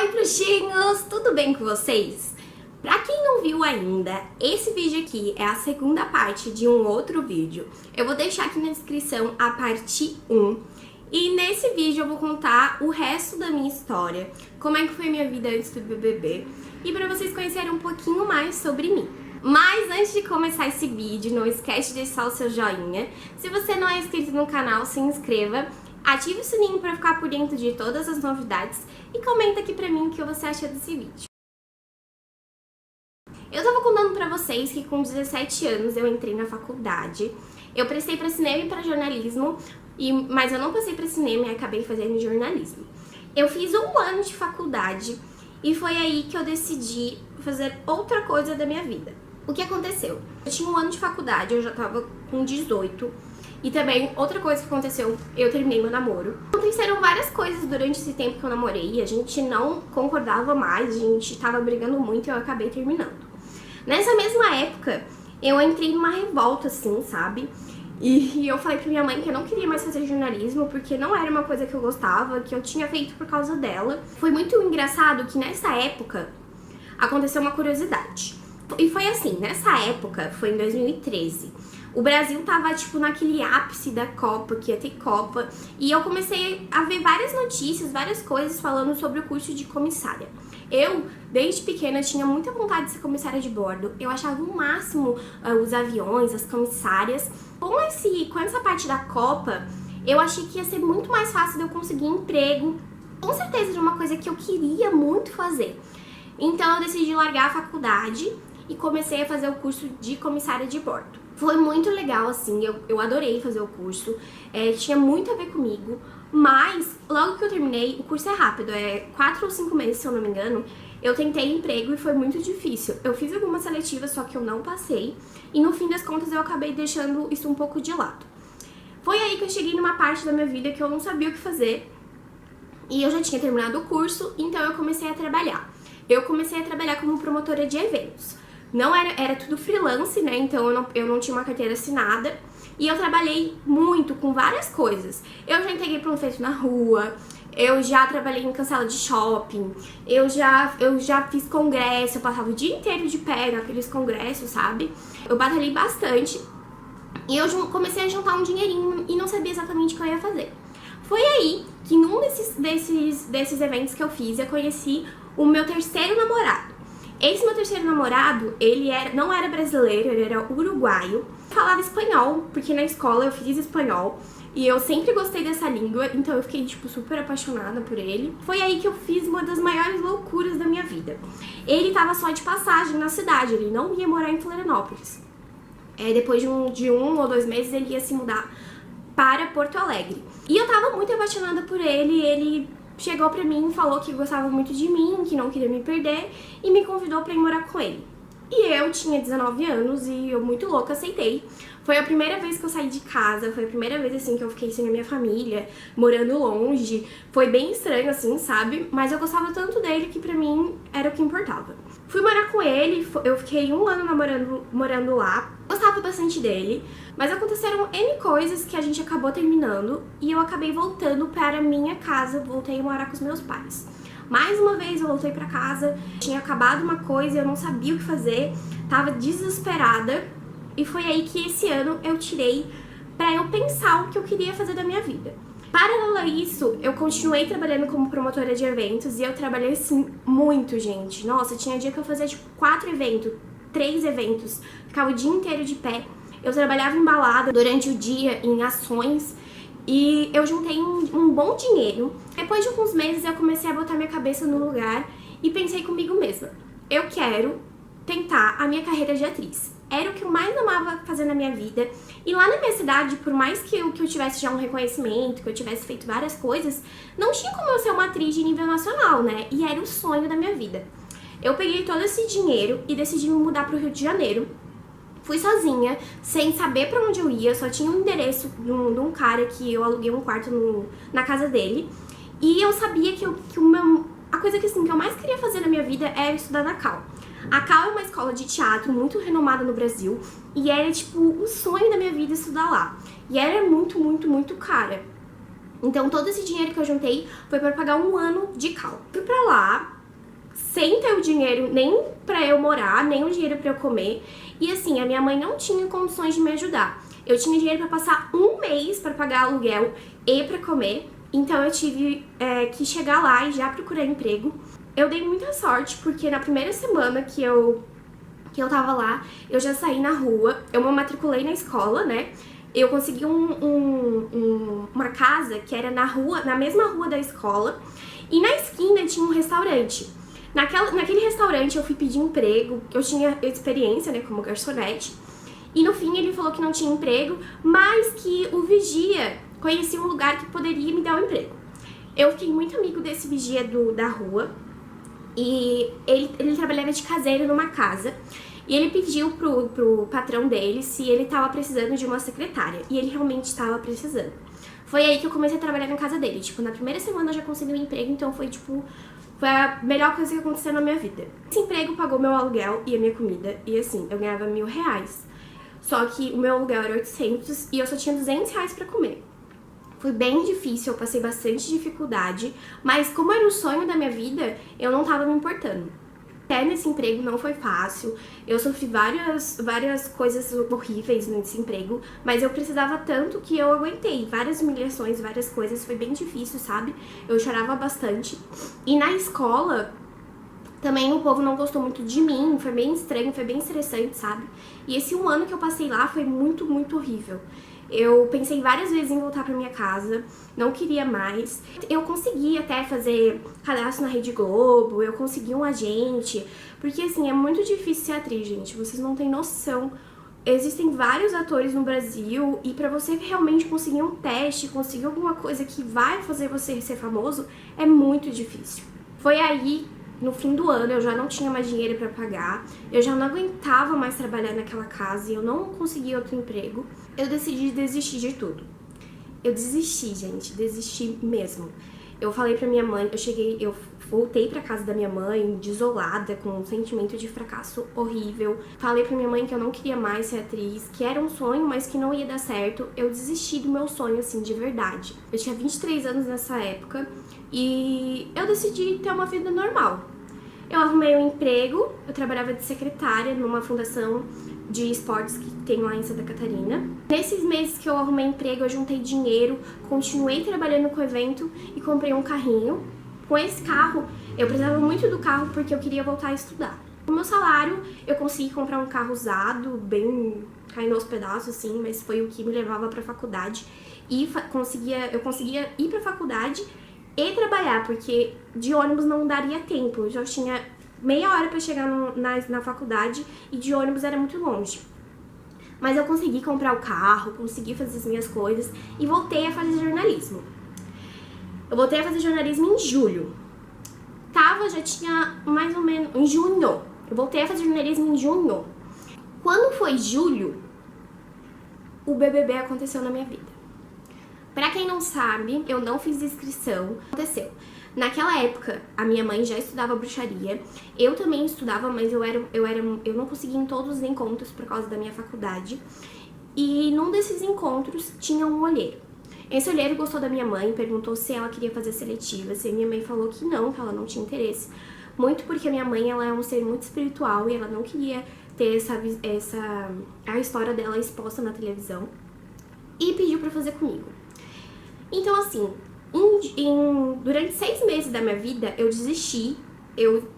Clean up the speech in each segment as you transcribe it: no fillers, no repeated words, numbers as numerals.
Oi, bruxinhos! Tudo bem com vocês? Pra quem não viu ainda, esse vídeo aqui é a segunda parte de um outro vídeo. Eu vou deixar aqui na descrição a parte 1. E nesse vídeo eu vou contar o resto da minha história, como é que foi minha vida antes do BBB, e pra vocês conhecerem um pouquinho mais sobre mim. Mas antes de começar esse vídeo, não esquece de deixar o seu joinha. Se você não é inscrito no canal, se inscreva. Ative o sininho para ficar por dentro de todas as novidades e comenta aqui pra mim o que você acha desse vídeo. Eu tava contando pra vocês que com 17 anos eu entrei na faculdade. Eu prestei pra cinema e pra jornalismo, mas eu não passei pra cinema e acabei fazendo jornalismo. Eu fiz um ano de faculdade e foi aí que eu decidi fazer outra coisa da minha vida. O que aconteceu? Eu tinha um ano de faculdade, eu já tava com 18. E também, outra coisa que aconteceu, eu terminei meu namoro. Aconteceram várias coisas durante esse tempo que eu namorei, a gente não concordava mais, a gente tava brigando muito e eu acabei terminando. Nessa mesma época, eu entrei numa revolta, assim, sabe? E eu falei pra minha mãe que eu não queria mais fazer jornalismo, porque não era uma coisa que eu gostava, que eu tinha feito por causa dela. Foi muito engraçado que nessa época aconteceu uma curiosidade. E foi assim, nessa época, foi em 2013, o Brasil tava, tipo, naquele ápice da Copa, que ia ter Copa, e eu comecei a ver várias notícias, várias coisas falando sobre o curso de comissária. Eu, desde pequena, tinha muita vontade de ser comissária de bordo. Eu achava o máximo os aviões, as comissárias. Com essa parte da Copa, eu achei que ia ser muito mais fácil de eu conseguir emprego. Com certeza era uma coisa que eu queria muito fazer. Então eu decidi largar a faculdade e comecei a fazer o curso de comissária de bordo. Foi muito legal, assim, eu adorei fazer o curso, tinha muito a ver comigo, mas logo que eu terminei, o curso é rápido, 4 ou 5 meses, se eu não me engano, eu tentei emprego e foi muito difícil. Eu fiz algumas seletivas, só que eu não passei, e no fim das contas eu acabei deixando isso um pouco de lado. Foi aí que eu cheguei numa parte da minha vida que eu não sabia o que fazer, e eu já tinha terminado o curso, então eu comecei a trabalhar. Eu comecei a trabalhar como promotora de eventos. Não era tudo freelance, né, então eu não tinha uma carteira assinada, e eu trabalhei muito com várias coisas. Eu já entreguei panfleto na rua, eu já trabalhei em cancela de shopping, eu já fiz congresso, eu passava o dia inteiro de pé naqueles congressos, sabe? Eu batalhei bastante, e eu comecei a juntar um dinheirinho e não sabia exatamente o que eu ia fazer. Foi aí que num desses eventos que eu fiz, eu conheci o meu terceiro namorado. Esse meu terceiro namorado, ele não era brasileiro, ele era uruguaio. Falava espanhol, porque na escola eu fiz espanhol e eu sempre gostei dessa língua, então eu fiquei, tipo, super apaixonada por ele. Foi aí que eu fiz uma das maiores loucuras da minha vida. Ele tava só de passagem na cidade, ele não ia morar em Florianópolis. Depois de um ou 2 meses ele ia se mudar para Porto Alegre. E eu tava muito apaixonada por ele, ele chegou pra mim e falou que gostava muito de mim, que não queria me perder, e me convidou pra ir morar com ele. E eu tinha 19 anos e eu, muito louca, aceitei. Foi a primeira vez que eu saí de casa, foi a primeira vez, assim, que eu fiquei sem a minha família, morando longe. Foi bem estranho, assim, sabe? Mas eu gostava tanto dele que pra mim era o que importava. Fui morar com ele, eu fiquei um ano morando lá. Gostava bastante dele, mas aconteceram N coisas que a gente acabou terminando e eu acabei voltando para minha casa, voltei a morar com os meus pais. Mais uma vez eu voltei pra casa, tinha acabado uma coisa, eu não sabia o que fazer, tava desesperada, e foi aí que esse ano eu tirei pra eu pensar o que eu queria fazer da minha vida. Paralelo a isso, eu continuei trabalhando como promotora de eventos e eu trabalhei assim muito, gente. Nossa, tinha dia que eu fazia tipo 4 eventos, 3 eventos, ficava o dia inteiro de pé. Eu trabalhava em balada durante o dia, em ações, e eu juntei um bom dinheiro. Depois de alguns meses eu comecei a botar minha cabeça no lugar e pensei comigo mesma, eu quero tentar a minha carreira de atriz. Era o que eu mais amava fazer na minha vida. E lá na minha cidade, por mais que eu tivesse já um reconhecimento, que eu tivesse feito várias coisas, não tinha como eu ser uma atriz de nível nacional, né? E era o sonho da minha vida. Eu peguei todo esse dinheiro e decidi me mudar pro Rio de Janeiro. Fui sozinha, sem saber pra onde eu ia, só tinha um endereço de um cara que eu aluguei um quarto na casa dele. E eu sabia que a coisa que eu mais queria fazer na minha vida era estudar na Cal. A Cal é uma escola de teatro muito renomada no Brasil e era, tipo, o sonho da minha vida estudar lá. E era muito, muito, muito cara. Então todo esse dinheiro que eu juntei foi pra pagar um ano de cal. Fui pra lá, sem ter o dinheiro nem pra eu morar, nem o dinheiro pra eu comer. E assim, a minha mãe não tinha condições de me ajudar. Eu tinha dinheiro pra passar um mês pra pagar aluguel e pra comer. Então eu tive que chegar lá e já procurar emprego. Eu dei muita sorte, porque na primeira semana que eu tava lá, eu já saí na rua, eu me matriculei na escola, né? Eu consegui uma casa que era na mesma rua da escola, e na esquina tinha um restaurante. Naquele restaurante eu fui pedir emprego, eu tinha experiência, né, como garçonete, e no fim ele falou que não tinha emprego, mas que o vigia conhecia um lugar que poderia me dar um emprego. Eu fiquei muito amigo desse vigia da rua, e ele trabalhava de caseiro numa casa. E ele pediu pro patrão dele se ele tava precisando de uma secretária. E ele realmente estava precisando. Foi aí que eu comecei a trabalhar na casa dele. Tipo, na primeira semana eu já consegui um emprego, então foi a melhor coisa que aconteceu na minha vida. Esse emprego pagou meu aluguel e a minha comida. E assim, eu ganhava R$1.000. Só que o meu aluguel era 800 e eu só tinha R$200 pra comer. Foi bem difícil, eu passei bastante dificuldade. Mas como era o sonho da minha vida, eu não tava me importando. Até nesse emprego não foi fácil, eu sofri várias coisas horríveis nesse emprego, mas eu precisava tanto que eu aguentei várias humilhações, várias coisas, foi bem difícil, sabe? Eu chorava bastante. E na escola, também o povo não gostou muito de mim, foi bem estranho, foi bem estressante, sabe? E esse um ano que eu passei lá foi muito, muito horrível. Eu pensei várias vezes em voltar pra minha casa, não queria mais. Eu consegui até fazer cadastro na Rede Globo, eu consegui um agente, porque assim, é muito difícil ser atriz, gente, vocês não têm noção. Existem vários atores no Brasil e pra você realmente conseguir um teste, conseguir alguma coisa que vai fazer você ser famoso, é muito difícil. Foi aí, no fim do ano, eu já não tinha mais dinheiro pra pagar, eu já não aguentava mais trabalhar naquela casa e eu não conseguia outro emprego. Eu decidi desistir de tudo. Eu desisti, gente, desisti mesmo. Eu falei pra minha mãe, eu voltei pra casa da minha mãe, desolada, com um sentimento de fracasso horrível. Falei pra minha mãe que eu não queria mais ser atriz, que era um sonho, mas que não ia dar certo. Eu desisti do meu sonho, assim, de verdade. Eu tinha 23 anos nessa época e eu decidi ter uma vida normal. Eu arrumei um emprego, eu trabalhava de secretária numa fundação de esportes que tem lá em Santa Catarina. Nesses meses que eu arrumei emprego, eu juntei dinheiro, continuei trabalhando com o evento e comprei um carrinho. Com esse carro, eu precisava muito do carro porque eu queria voltar a estudar. Com o meu salário, eu consegui comprar um carro usado, bem caindo aos pedaços, assim, mas foi o que me levava pra faculdade. E eu conseguia ir pra faculdade e trabalhar, porque de ônibus não daria tempo. Eu já tinha meia hora pra chegar na faculdade e de ônibus era muito longe. Mas eu consegui comprar o carro, consegui fazer as minhas coisas e voltei a fazer jornalismo. Eu voltei a fazer jornalismo em julho. Já tinha mais ou menos... Em junho. Eu voltei a fazer jornalismo em junho. Quando foi julho, o BBB aconteceu na minha vida. Pra quem não sabe, eu não fiz inscrição. Aconteceu. Naquela época, a minha mãe já estudava bruxaria. Eu também estudava, mas eu não conseguia ir em todos os encontros por causa da minha faculdade. E num desses encontros tinha um olheiro. Esse olheiro gostou da minha mãe, perguntou se ela queria fazer seletivas. E a minha mãe falou que ela não tinha interesse. Muito porque a minha mãe, ela é um ser muito espiritual e ela não queria ter a história dela exposta na televisão. E pediu pra fazer comigo. Então, assim, durante 6 meses da minha vida, eu desisti. Eu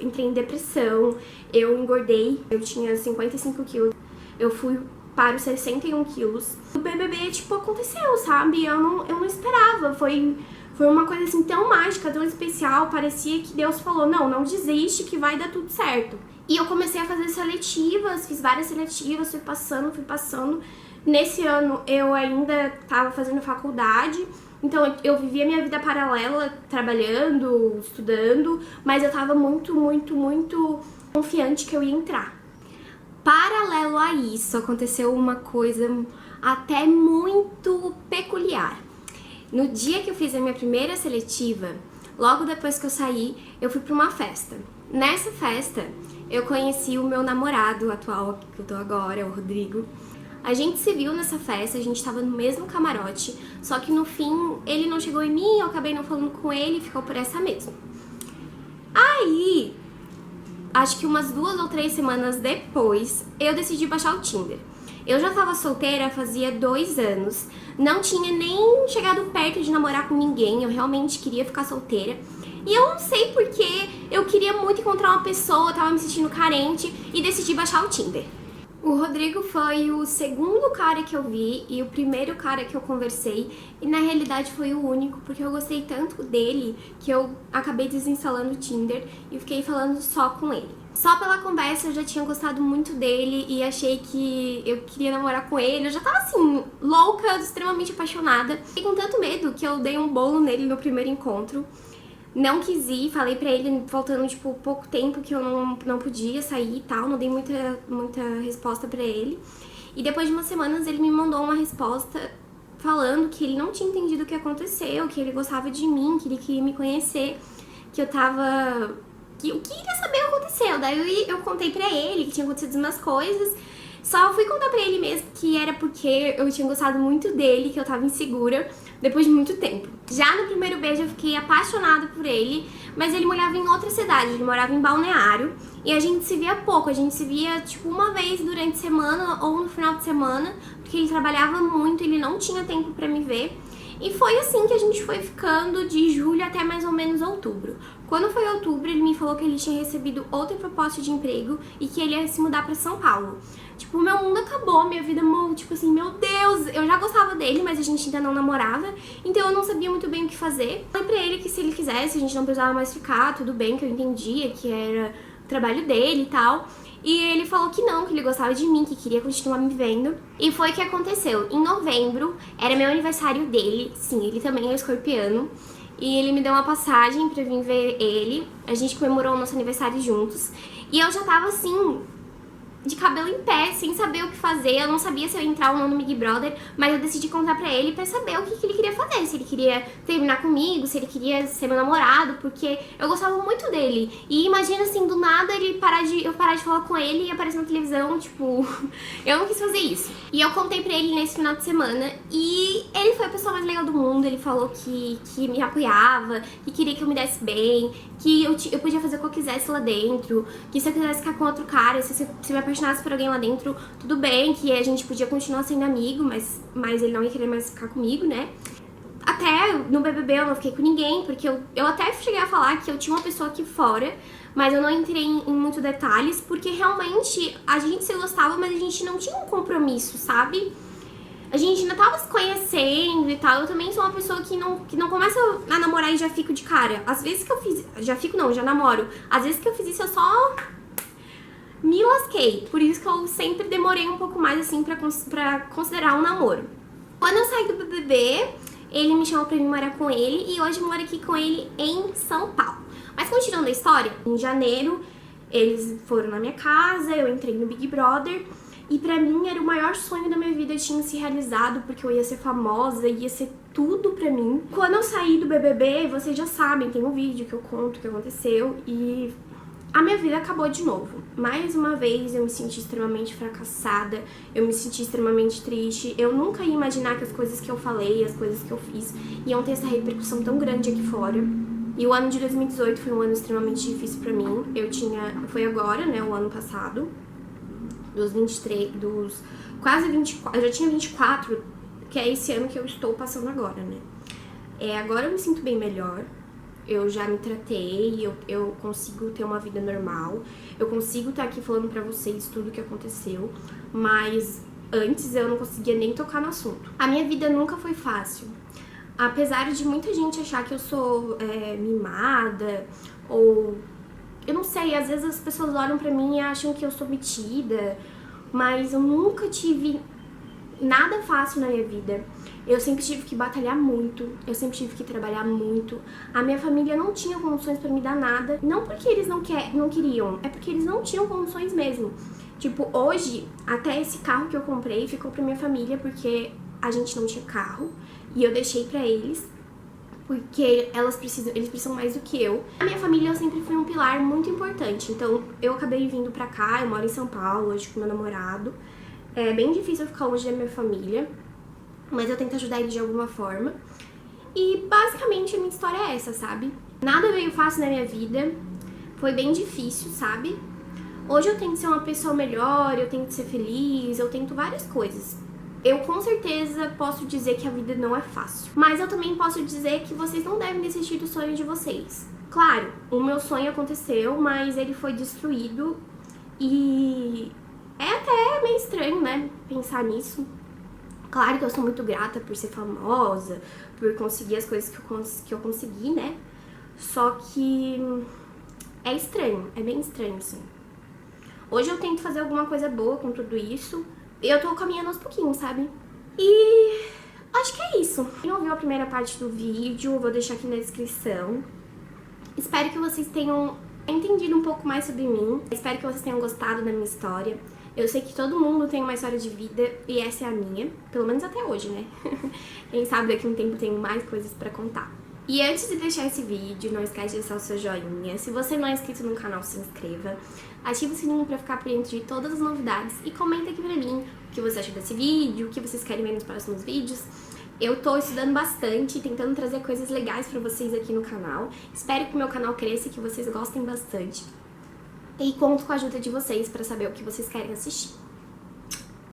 entrei em depressão, eu engordei, eu tinha 55 quilos. Eu fui para os 61 quilos. O BBB, tipo, aconteceu, sabe? Eu não esperava. Foi uma coisa, assim, tão mágica, tão especial. Parecia que Deus falou, não desiste que vai dar tudo certo. E eu comecei a fazer seletivas, fiz várias seletivas, fui passando. Nesse ano, eu ainda estava fazendo faculdade. Então, eu vivia minha vida paralela, trabalhando, estudando. Mas eu tava muito, muito, muito confiante que eu ia entrar. Paralelo a isso, aconteceu uma coisa até muito peculiar. No dia que eu fiz a minha primeira seletiva, logo depois que eu saí, eu fui pra uma festa. Nessa festa, eu conheci o meu namorado atual, que eu tô agora, o Rodrigo. A gente se viu nessa festa, a gente tava no mesmo camarote, só que no fim ele não chegou em mim, eu acabei não falando com ele e ficou por essa mesmo. Aí, acho que umas 2 ou 3 semanas depois, eu decidi baixar o Tinder. Eu já tava solteira fazia 2 anos, não tinha nem chegado perto de namorar com ninguém, eu realmente queria ficar solteira. E eu não sei porque eu queria muito encontrar uma pessoa, tava me sentindo carente e decidi baixar o Tinder. O Rodrigo foi o segundo cara que eu vi e o primeiro cara que eu conversei, e na realidade foi o único, porque eu gostei tanto dele que eu acabei desinstalando o Tinder e fiquei falando só com ele. Só pela conversa eu já tinha gostado muito dele e achei que eu queria namorar com ele. Eu já tava assim, louca, extremamente apaixonada. Fiquei com tanto medo que eu dei um bolo nele no primeiro encontro. Não quis ir, falei pra ele, faltando, tipo, pouco tempo que eu não podia sair e tal, não dei muita resposta pra ele. E depois de umas semanas ele me mandou uma resposta falando que ele não tinha entendido o que aconteceu, que ele gostava de mim, que ele queria me conhecer, que eu queria saber o que aconteceu. Daí eu contei pra ele que tinha acontecido umas coisas. Só fui contar pra ele mesmo que era porque eu tinha gostado muito dele, que eu tava insegura, depois de muito tempo. Já no primeiro beijo eu fiquei apaixonada por ele, mas ele morava em outra cidade, ele morava em Balneário, e a gente se via pouco, a gente se via tipo uma vez durante a semana ou no final de semana, porque ele trabalhava muito, ele não tinha tempo pra me ver. E foi assim que a gente foi ficando de julho até mais ou menos outubro. Quando foi outubro, ele me falou que ele tinha recebido outra proposta de emprego e que ele ia se mudar pra São Paulo. Tipo, meu mundo acabou, minha vida, tipo assim, meu Deus, eu já gostava dele, mas a gente ainda não namorava, então eu não sabia muito bem o que fazer. Falei pra ele que se ele quisesse, a gente não precisava mais ficar, tudo bem, que eu entendia que era o trabalho dele e tal. E ele falou que não, que ele gostava de mim, que queria continuar me vendo. E foi o que aconteceu. Em novembro, era meu aniversário dele, sim, ele também é escorpiano. E ele me deu uma passagem pra vir ver ele. A gente comemorou o nosso aniversário juntos. E eu já tava assim, de cabelo em pé, sem saber o que fazer. Eu não sabia se eu ia entrar ou não no Big Brother, mas eu decidi contar pra ele pra saber o que ele queria fazer. Se ele queria terminar comigo, se ele queria ser meu namorado, porque eu gostava muito dele. E imagina assim, do nada eu parar de falar com ele e aparecer na televisão, tipo, eu não quis fazer isso. E eu contei pra ele nesse final de semana e ele foi a pessoa mais legal do mundo. Ele falou que me apoiava, que queria que eu me desse bem, que eu podia fazer o que eu quisesse lá dentro, que se eu quisesse ficar com outro cara, se me apaixonasse por alguém lá dentro, tudo bem, que a gente podia continuar sendo amigo, mas ele não ia querer mais ficar comigo, né? Até no BBB eu não fiquei com ninguém, porque eu até cheguei a falar que eu tinha uma pessoa aqui fora, mas eu não entrei em muitos detalhes, porque realmente a gente se gostava, mas a gente não tinha um compromisso, sabe? A gente ainda tava se conhecendo e tal. Eu também sou uma pessoa que não começa a namorar e já fico de cara. Às vezes que eu fiz... já namoro. Às vezes que eu fiz isso, eu só me lasquei. Por isso que eu sempre demorei um pouco mais, assim, pra considerar um namoro. Quando eu saí do BBB, ele me chamou pra ir morar com ele. E hoje eu moro aqui com ele em São Paulo. Mas continuando a história, em janeiro, eles foram na minha casa, eu entrei no Big Brother. E pra mim era o maior sonho da minha vida, tinha se realizado, porque eu ia ser famosa, ia ser tudo pra mim. Quando eu saí do BBB, vocês já sabem, tem um vídeo que eu conto o que aconteceu e a minha vida acabou de novo. Mais uma vez eu me senti extremamente fracassada, eu me senti extremamente triste. Eu nunca ia imaginar que as coisas que eu falei, as coisas que eu fiz iam ter essa repercussão tão grande aqui fora. E o ano de 2018 foi um ano extremamente difícil pra mim. Foi agora, né, o ano passado. Dos quase 24, eu já tinha 24, que é esse ano que eu estou passando agora, né? Agora eu me sinto bem melhor, eu já me tratei, eu consigo ter uma vida normal, eu consigo estar aqui falando pra vocês tudo o que aconteceu, mas antes eu não conseguia nem tocar no assunto. A minha vida nunca foi fácil, apesar de muita gente achar que eu sou mimada, ou... Eu não sei, às vezes as pessoas olham pra mim e acham que eu sou metida, mas eu nunca tive nada fácil na minha vida. Eu sempre tive que batalhar muito, eu sempre tive que trabalhar muito. A minha família não tinha condições pra me dar nada, não porque eles não queriam, é porque eles não tinham condições mesmo. Tipo, hoje, até esse carro que eu comprei ficou pra minha família porque a gente não tinha carro e eu deixei pra eles. Porque eles precisam mais do que eu. A minha família sempre foi um pilar muito importante. Então, eu acabei vindo pra cá, eu moro em São Paulo, hoje com meu namorado. É bem difícil eu ficar longe da minha família, mas eu tento ajudar eles de alguma forma. E basicamente a minha história é essa, sabe? Nada veio fácil na minha vida, foi bem difícil, sabe? Hoje eu tento ser uma pessoa melhor, eu tento ser feliz, eu tento várias coisas. Eu com certeza posso dizer que a vida não é fácil, mas eu também posso dizer que vocês não devem desistir do sonho de vocês. Claro, o meu sonho aconteceu, mas ele foi destruído e é até meio estranho, né, pensar nisso. Claro que eu sou muito grata por ser famosa, por conseguir as coisas que eu consegui, né? Só que é estranho, é bem estranho, assim. Hoje eu tento fazer alguma coisa boa com tudo isso. Eu tô caminhando aos pouquinhos, sabe? E acho que é isso. Quem ouviu a primeira parte do vídeo, vou deixar aqui na descrição. Espero que vocês tenham entendido um pouco mais sobre mim. Espero que vocês tenham gostado da minha história. Eu sei que todo mundo tem uma história de vida e essa é a minha, pelo menos até hoje, né? Quem sabe daqui a um tempo tenho mais coisas pra contar. E antes de deixar esse vídeo, não esquece de deixar o seu joinha. Se você não é inscrito no canal, se inscreva. Ativa o sininho pra ficar por dentro de todas as novidades e comenta aqui pra mim o que você achou desse vídeo, o que vocês querem ver nos próximos vídeos. Eu tô estudando bastante, tentando trazer coisas legais pra vocês aqui no canal. Espero que o meu canal cresça e que vocês gostem bastante. E conto com a ajuda de vocês pra saber o que vocês querem assistir.